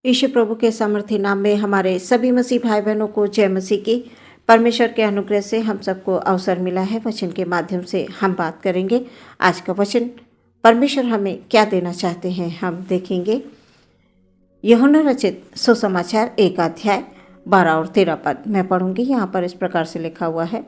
यीशु प्रभु के सामर्थ्य नाम में हमारे सभी मसीह भाई बहनों को जय मसीह की। परमेश्वर के अनुग्रह से हम सबको अवसर मिला है। वचन के माध्यम से हम बात करेंगे। आज का वचन परमेश्वर हमें क्या देना चाहते हैं हम देखेंगे। यूहन्ना रचित सुसमाचार 1 अध्याय 12 और 13 पद मैं पढ़ूंगी। यहाँ पर इस प्रकार से लिखा हुआ है,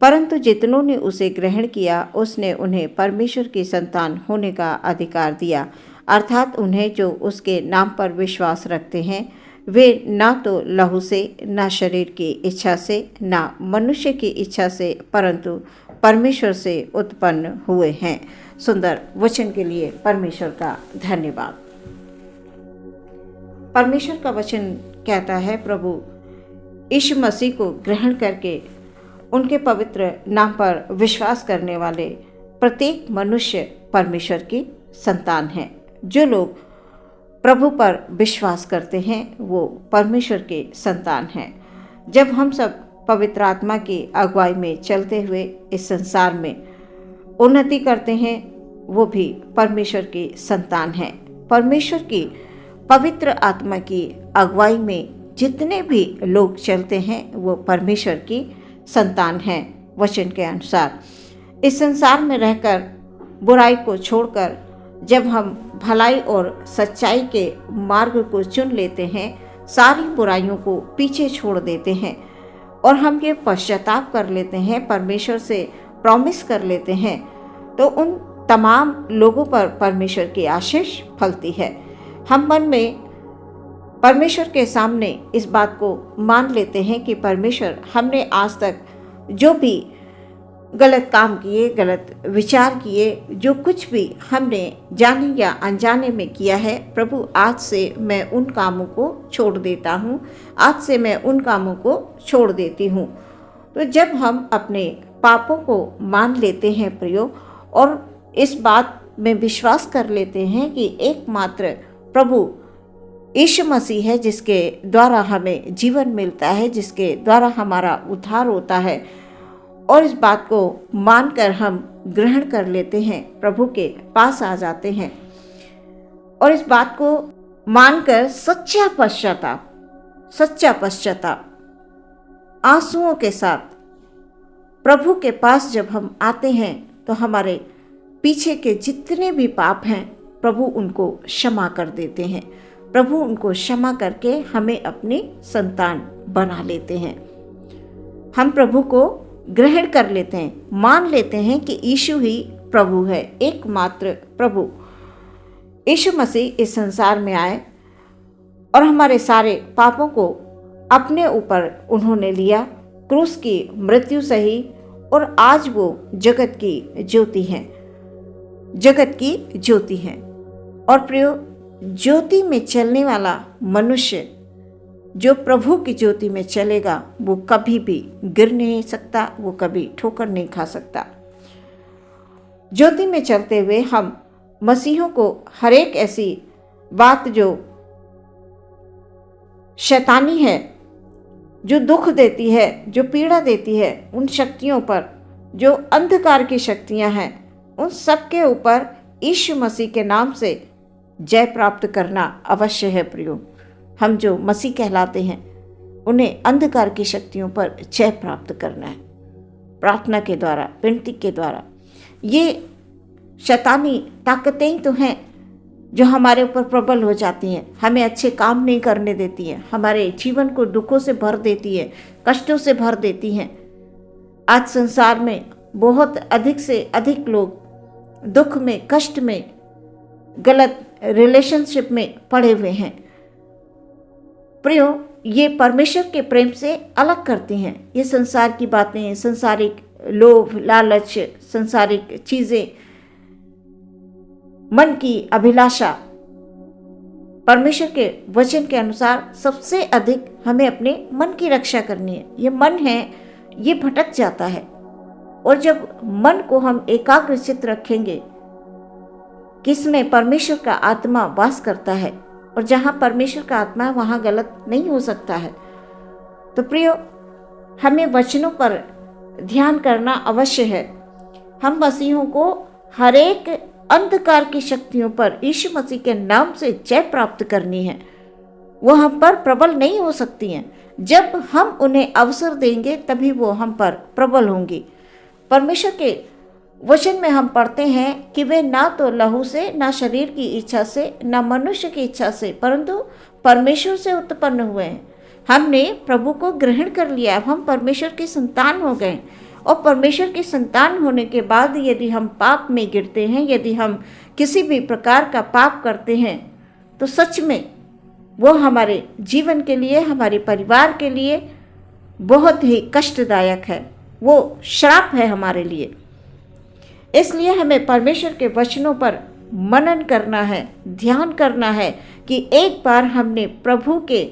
परंतु जितनों ने उसे ग्रहण किया उसने उन्हें परमेश्वर की संतान होने का अधिकार दिया, अर्थात उन्हें जो उसके नाम पर विश्वास रखते हैं। वे ना तो लहू से, ना शरीर की इच्छा से, ना मनुष्य की इच्छा से, परंतु परमेश्वर से उत्पन्न हुए हैं। सुंदर वचन के लिए परमेश्वर का धन्यवाद। परमेश्वर का वचन कहता है, प्रभु यीशु मसीह को ग्रहण करके उनके पवित्र नाम पर विश्वास करने वाले प्रत्येक मनुष्य परमेश्वर की संतान है। जो लोग प्रभु पर विश्वास करते हैं वो परमेश्वर के संतान हैं। जब हम सब पवित्र आत्मा की अगुवाई में चलते हुए इस संसार में उन्नति करते हैं, वो भी परमेश्वर की संतान हैं। परमेश्वर की पवित्र आत्मा की अगुवाई में जितने भी लोग चलते हैं वो परमेश्वर की संतान हैं। वचन के अनुसार इस संसार में रहकर बुराई को छोड़कर जब हम भलाई और सच्चाई के मार्ग को चुन लेते हैं, सारी बुराइयों को पीछे छोड़ देते हैं और हम ये पश्चाताप कर लेते हैं, परमेश्वर से प्रॉमिस कर लेते हैं, तो उन तमाम लोगों पर परमेश्वर की आशीष फलती है। हम मन में परमेश्वर के सामने इस बात को मान लेते हैं कि परमेश्वर, हमने आज तक जो भी गलत काम किए, गलत विचार किए, जो कुछ भी हमने जाने या अनजाने में किया है, प्रभु आज से मैं उन कामों को छोड़ देता हूँ, आज से मैं उन कामों को छोड़ देती हूँ। तो जब हम अपने पापों को मान लेते हैं प्रियो, और इस बात में विश्वास कर लेते हैं कि एकमात्र प्रभु यीशु मसीह है जिसके द्वारा हमें जीवन मिलता है, जिसके द्वारा हमारा उद्धार होता है, और इस बात को मानकर हम ग्रहण कर लेते हैं, प्रभु के पास आ जाते हैं और इस बात को मानकर सच्चा पश्चाताप आंसुओं के साथ प्रभु के पास जब हम आते हैं, तो हमारे पीछे के जितने भी पाप हैं प्रभु उनको क्षमा कर देते हैं। प्रभु उनको क्षमा करके हमें अपनी संतान बना लेते हैं। हम प्रभु को ग्रहण कर लेते हैं, मान लेते हैं कि यीशु ही प्रभु है, एकमात्र प्रभु। यीशु मसीह इस संसार में आए और हमारे सारे पापों को अपने ऊपर उन्होंने लिया, क्रूस की मृत्यु सही, और आज वो जगत की ज्योति हैं। और प्रियो, ज्योति में चलने वाला मनुष्य जो प्रभु की ज्योति में चलेगा वो कभी भी गिर नहीं सकता, वो कभी ठोकर नहीं खा सकता। ज्योति में चलते हुए हम मसीहों को हर एक ऐसी बात जो शैतानी है, जो दुख देती है, जो पीड़ा देती है, उन शक्तियों पर, जो अंधकार की शक्तियां हैं, उन सब के ऊपर यीशु मसीह के नाम से जय प्राप्त करना अवश्य है प्रियो। हम जो मसीह कहलाते हैं उन्हें अंधकार की शक्तियों पर जय प्राप्त करना है, प्रार्थना के द्वारा, विनती के द्वारा। ये शैतानी ताकतें तो हैं जो हमारे ऊपर प्रबल हो जाती हैं, हमें अच्छे काम नहीं करने देती हैं, हमारे जीवन को दुखों से भर देती है, कष्टों से भर देती हैं। आज संसार में बहुत अधिक से अधिक लोग दुख में, कष्ट में, गलत रिलेशनशिप में पड़े हुए हैं। प्रियो, ये परमेश्वर के प्रेम से अलग करती हैं। ये संसार की बातें, संसारिक लोभ, लालच, संसारिक चीज़ें, मन की अभिलाषा, परमेश्वर के वचन के अनुसार सबसे अधिक हमें अपने मन की रक्षा करनी है। ये मन है, ये भटक जाता है, और जब मन को हम एकाग्र चित्त रखेंगे किसमें परमेश्वर का आत्मा वास करता है, और जहाँ परमेश्वर का आत्मा है वहाँ गलत नहीं हो सकता है। तो प्रियो, हमें वचनों पर ध्यान करना अवश्य है। हम मसीहों को हर एक अंधकार की शक्तियों पर यीशु मसीह के नाम से जय प्राप्त करनी है। वो हम पर प्रबल नहीं हो सकती हैं। जब हम उन्हें अवसर देंगे तभी वो हम पर प्रबल होंगी। परमेश्वर के वचन में हम पढ़ते हैं कि वे ना तो लहू से, ना शरीर की इच्छा से, ना मनुष्य की इच्छा से, परंतु परमेश्वर से उत्पन्न हुए हैं। हमने प्रभु को ग्रहण कर लिया, हम परमेश्वर की संतान हो गए। और परमेश्वर की संतान होने के बाद यदि हम पाप में गिरते हैं, यदि हम किसी भी प्रकार का पाप करते हैं, तो सच में वो हमारे जीवन के लिए, हमारे परिवार के लिए बहुत ही कष्टदायक है। वो श्राप है हमारे लिए। इसलिए हमें परमेश्वर के वचनों पर मनन करना है, ध्यान करना है कि एक बार हमने प्रभु के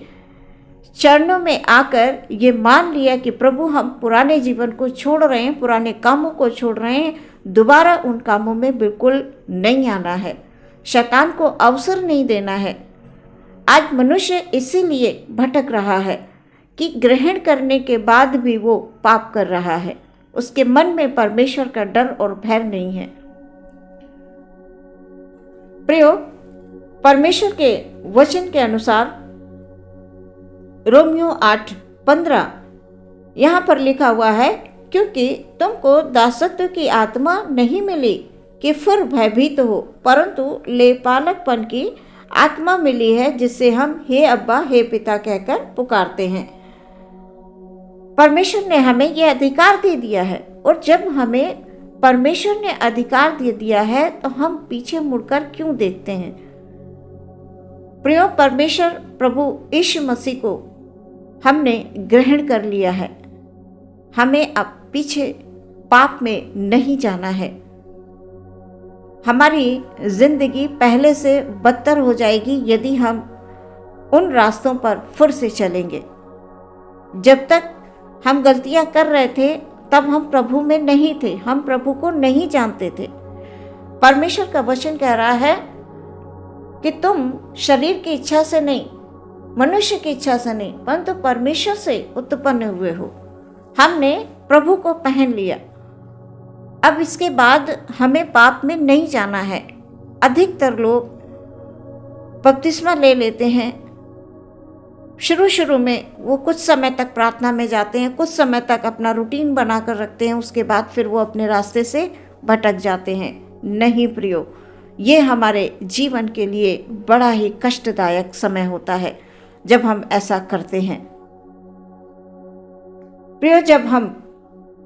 चरणों में आकर ये मान लिया कि प्रभु हम पुराने जीवन को छोड़ रहे हैं, पुराने कामों को छोड़ रहे हैं, दोबारा उन कामों में बिल्कुल नहीं आना है, शैतान को अवसर नहीं देना है। आज मनुष्य इसीलिए भटक रहा है कि ग्रहण करने के बाद भी वो पाप कर रहा है, उसके मन में परमेश्वर का डर और भय नहीं है। प्रियो, परमेश्वर के वचन के अनुसार रोमियो 8:15 यहाँ पर लिखा हुआ है, क्योंकि तुमको दासत्व की आत्मा नहीं मिली कि फिर भयभीत हो, परंतु लेपालकपन की आत्मा मिली है, जिससे हम हे अब्बा, हे पिता कहकर पुकारते हैं। परमेश्वर ने हमें यह अधिकार दे दिया है, और जब हमें परमेश्वर ने अधिकार दे दिया है तो हम पीछे मुड़कर क्यों देखते हैं। प्रियो, परमेश्वर प्रभु यीशु मसीह को हमने ग्रहण कर लिया है। हमें अब पीछे पाप में नहीं जाना है। हमारी जिंदगी पहले से बदतर हो जाएगी यदि हम उन रास्तों पर फिर से चलेंगे। जब तक हम गलतियां कर रहे थे तब हम प्रभु में नहीं थे, हम प्रभु को नहीं जानते थे। परमेश्वर का वचन कह रहा है कि तुम शरीर की इच्छा से नहीं, मनुष्य की इच्छा से नहीं, परंतु परमेश्वर से उत्पन्न हुए हो। हमने प्रभु को पहन लिया। अब इसके बाद हमें पाप में नहीं जाना है। अधिकतर लोग बपतिस्मा ले लेते हैं, शुरू में वो कुछ समय तक प्रार्थना में जाते हैं, कुछ समय तक अपना रूटीन बनाकर रखते हैं, उसके बाद फिर वो अपने रास्ते से भटक जाते हैं। नहीं प्रियो, ये हमारे जीवन के लिए बड़ा ही कष्टदायक समय होता है जब हम ऐसा करते हैं। प्रियो, जब हम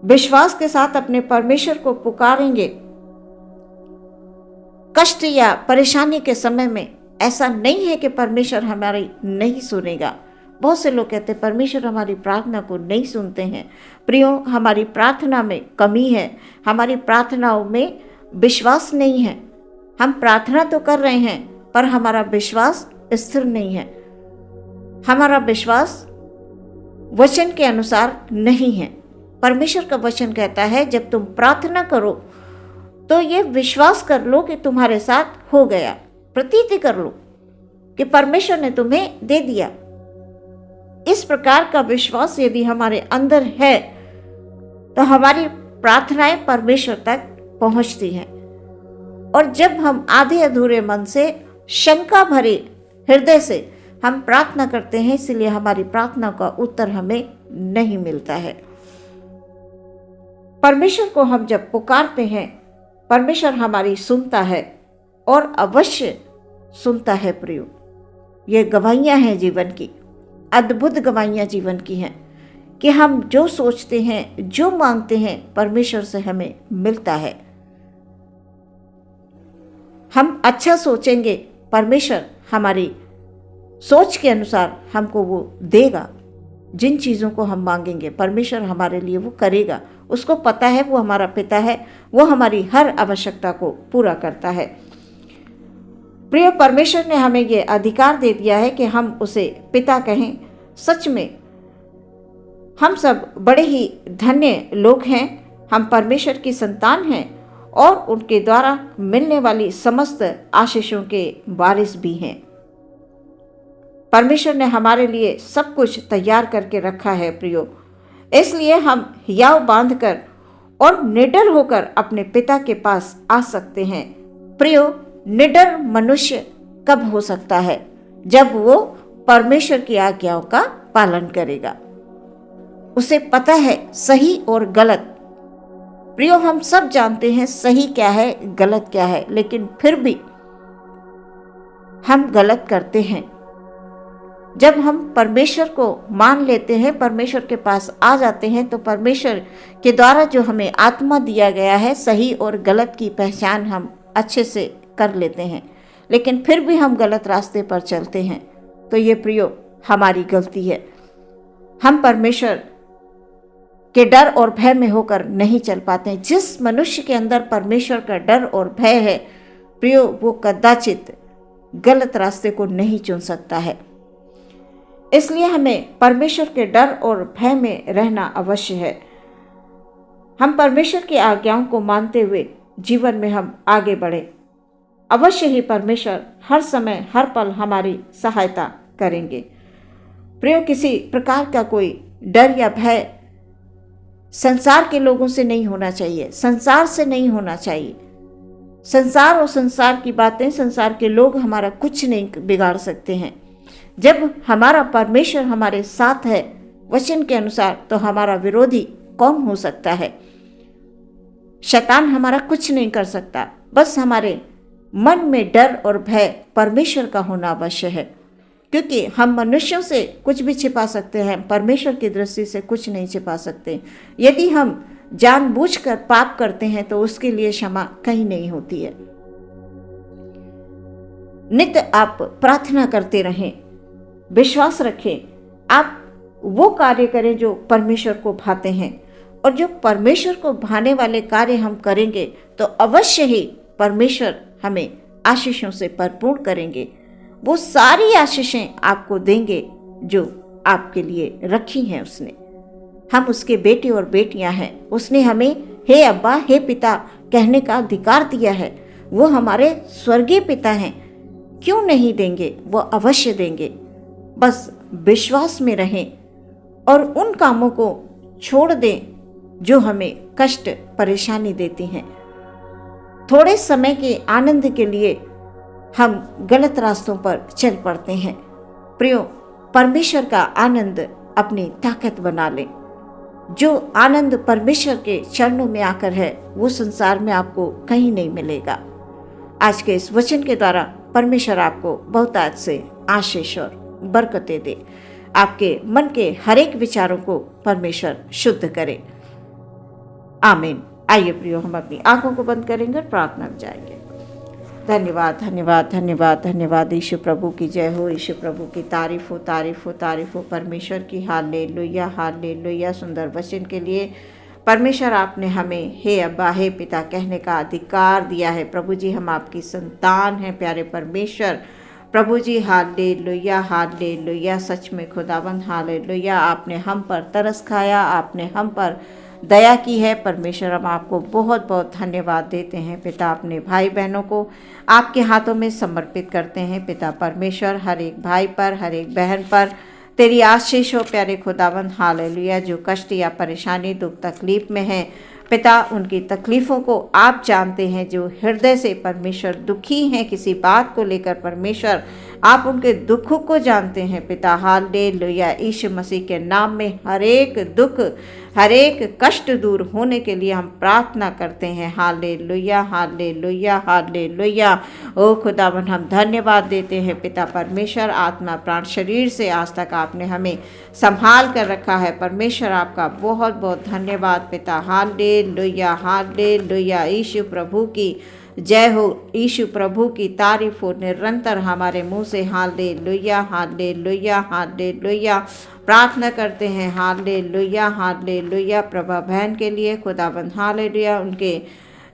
विश्वास के साथ अपने परमेश्वर को पुकारेंगे, कष्ट या परेशानी के समय में, ऐसा नहीं है कि परमेश्वर हमारी नहीं सुनेगा। बहुत से लोग कहते हैं परमेश्वर हमारी प्रार्थना को नहीं सुनते हैं। प्रियो, हमारी प्रार्थना में कमी है, हमारी प्रार्थनाओं में विश्वास नहीं है। हम प्रार्थना तो कर रहे हैं पर हमारा विश्वास स्थिर नहीं है, हमारा विश्वास वचन के अनुसार नहीं है। परमेश्वर का वचन कहता है जब तुम प्रार्थना करो तो ये विश्वास कर लो कि तुम्हारे साथ हो गया, प्रतीति कर लो कि परमेश्वर ने तुम्हें दे दिया। इस प्रकार का विश्वास यदि हमारे अंदर है तो हमारी प्रार्थनाएं परमेश्वर तक पहुंचती हैं। और जब हम आधे अधूरे मन से, शंका भरे हृदय से हम प्रार्थना करते हैं, इसलिए हमारी प्रार्थना का उत्तर हमें नहीं मिलता है। परमेश्वर को हम जब पुकारते हैं, परमेश्वर हमारी सुनता है और अवश्य सुनता है। प्रियो, ये गवाहियां हैं जीवन की, अद्भुत गवाहियां जीवन की हैं कि हम जो सोचते हैं, जो मांगते हैं, परमेश्वर से हमें मिलता है। हम अच्छा सोचेंगे, परमेश्वर हमारी सोच के अनुसार हमको वो देगा। जिन चीज़ों को हम मांगेंगे परमेश्वर हमारे लिए वो करेगा। उसको पता है वो हमारा पिता है, वो हमारी हर आवश्यकता को पूरा करता है। प्रिय, परमेश्वर ने हमें ये अधिकार दे दिया है कि हम उसे पिता कहें। सच में हम सब बड़े ही धन्य लोग हैं। हम परमेश्वर की संतान हैं और उनके द्वारा मिलने वाली समस्त आशीषों के वारिस भी हैं। परमेश्वर ने हमारे लिए सब कुछ तैयार करके रखा है प्रियो, इसलिए हम हियाव बांधकर और निडर होकर अपने पिता के पास आ सकते हैं। प्रियो, निडर मनुष्य कब हो सकता है? जब वो परमेश्वर की आज्ञाओं का पालन करेगा। उसे पता है सही और गलत। प्रियो, हम सब जानते हैं सही क्या है, गलत क्या है, लेकिन फिर भी हम गलत करते हैं। जब हम परमेश्वर को मान लेते हैं, परमेश्वर के पास आ जाते हैं, तो परमेश्वर के द्वारा जो हमें आत्मा दिया गया है, सही और गलत की पहचान हम अच्छे से कर लेते हैं। लेकिन फिर भी हम गलत रास्ते पर चलते हैं, तो ये प्रियो हमारी गलती है। हम परमेश्वर के डर और भय में होकर नहीं चल पाते हैं। जिस मनुष्य के अंदर परमेश्वर का डर और भय है प्रियो, वो कदाचित गलत रास्ते को नहीं चुन सकता है। इसलिए हमें परमेश्वर के डर और भय में रहना अवश्य है। हम परमेश्वर की आज्ञाओं को मानते हुए जीवन में हम आगे बढ़े, अवश्य ही परमेश्वर हर समय हर पल हमारी सहायता करेंगे। प्रियो, किसी प्रकार का कोई डर या भय संसार के लोगों से नहीं होना चाहिए, संसार से नहीं होना चाहिए। संसार और संसार की बातें, संसार के लोग हमारा कुछ नहीं बिगाड़ सकते हैं। जब हमारा परमेश्वर हमारे साथ है वचन के अनुसार, तो हमारा विरोधी कौन हो सकता है? शैतान हमारा कुछ नहीं कर सकता। बस हमारे मन में डर और भय परमेश्वर का होना अवश्य है, क्योंकि हम मनुष्यों से कुछ भी छिपा सकते हैं, परमेश्वर की दृष्टि से कुछ नहीं छिपा सकते। यदि हम जानबूझकर पाप करते हैं तो उसके लिए क्षमा कहीं नहीं होती है। नित्य आप प्रार्थना करते रहें, विश्वास रखें, आप वो कार्य करें जो परमेश्वर को भाते हैं, और जो परमेश्वर को भाने वाले कार्य हम करेंगे तो अवश्य ही परमेश्वर हमें आशीषों से भरपूर करेंगे। वो सारी आशीषें आपको देंगे जो आपके लिए रखी हैं उसने। हम उसके बेटे और बेटियां हैं। उसने हमें हे अब्बा, हे पिता कहने का अधिकार दिया है। वो हमारे स्वर्गीय पिता हैं। क्यों नहीं देंगे? वो अवश्य देंगे। बस विश्वास में रहें और उन कामों को छोड़ दें जो हमें कष्ट परेशानी देती हैं। थोड़े समय के आनंद के लिए हम गलत रास्तों पर चल पड़ते हैं। प्रियो, परमेश्वर का आनंद अपनी ताकत बना लें। जो आनंद परमेश्वर के चरणों में आकर है, वो संसार में आपको कहीं नहीं मिलेगा। आज के इस वचन के द्वारा परमेश्वर आपको बहुतायत से आशीष और बरकतें दे। आपके मन के हर एक विचारों को परमेश्वर शुद्ध करे। आमीन। आइए प्रियो, हम अपनी आंखों को बंद करेंगे और प्रार्थना में जाएंगे। धन्यवाद, धन्यवाद, धन्यवाद, धन्यवाद। यीशु प्रभु की जय हो, यीशु प्रभु की तारीफ हो, तारीफ हो, तारीफ हो परमेश्वर की। Hallelujah, hallelujah. सुंदर वचन के लिए परमेश्वर आपने हमें हे अब्बा, हे पिता कहने का अधिकार दिया है। प्रभु जी, हम आपकी संतान हैं प्यारे परमेश्वर। प्रभु जी, हालेलुया, हालेलुया। सच में खुदावंद, हालेलुया। आपने हम पर तरस खाया, आपने हम पर दया की है। परमेश्वर, हम आपको बहुत बहुत धन्यवाद देते हैं। पिता, अपने भाई बहनों को आपके हाथों में समर्पित करते हैं। पिता परमेश्वर, हर एक भाई पर, हर एक बहन पर तेरी आशीष हो प्यारे खुदावंद। हालेलुया। जो कष्ट या परेशानी, दुख तकलीफ में है पिता, उनकी तकलीफ़ों को आप जानते हैं। जो हृदय से परमेश्वर दुखी हैं किसी बात को लेकर, परमेश्वर आप उनके दुखों को जानते हैं पिता। हालेलुया। यीशु मसीह के नाम में हर एक दुख, हर एक कष्ट दूर होने के लिए हम प्रार्थना करते हैं। Hallelujah, hallelujah, hallelujah. ओ खुदावन, हम धन्यवाद देते हैं पिता परमेश्वर। आत्मा, प्राण, शरीर से आज तक आपने हमें संभाल कर रखा है। परमेश्वर, आपका बहुत बहुत धन्यवाद पिता। Hallelujah, hallelujah. यीशु प्रभु की जय हो, यीशु प्रभु की तारीफ हो निरंतर हमारे मुंह से। Hallelujah, hallelujah, hallelujah. प्रार्थना करते हैं। Hallelujah, hallelujah. प्रभा बहन के लिए खुदाबंद, हालेलुया। उनके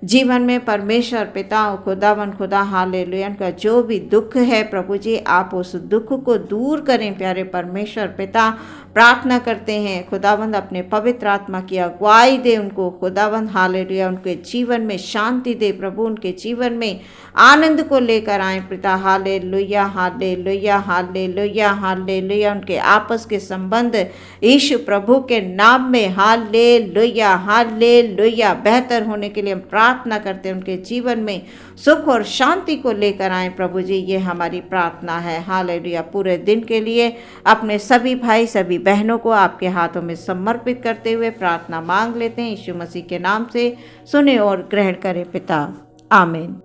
जीवन में परमेश्वर पिता, खुदावन, खुदा, हालेलुया। उनका जो भी दुख है प्रभु जी, आप उस दुख को दूर करें प्यारे परमेश्वर पिता। प्रार्थना करते हैं खुदावंद, अपने पवित्र आत्मा की अगुवाई दे उनको खुदावंद। हालेलुया। उनके जीवन में शांति दे प्रभु, उनके जीवन में आनंद को लेकर आए पिता। Hallelujah, hallelujah, hallelujah, hallelujah. उनके आपस के संबंध यीशु प्रभु के नाम में हालेलुया, हालेलुया बेहतर होने के लिए हम प्रार्थना करते हैं उनके जीवन में सुख और शांति को लेकर आए प्रभु जी, ये हमारी प्रार्थना है। हालेलुया। पूरे दिन के लिए अपने सभी भाई सभी बहनों को आपके हाथों में समर्पित करते हुए प्रार्थना मांग लेते हैं। यीशु मसीह के नाम से सुने और ग्रहण करें पिता, आमीन।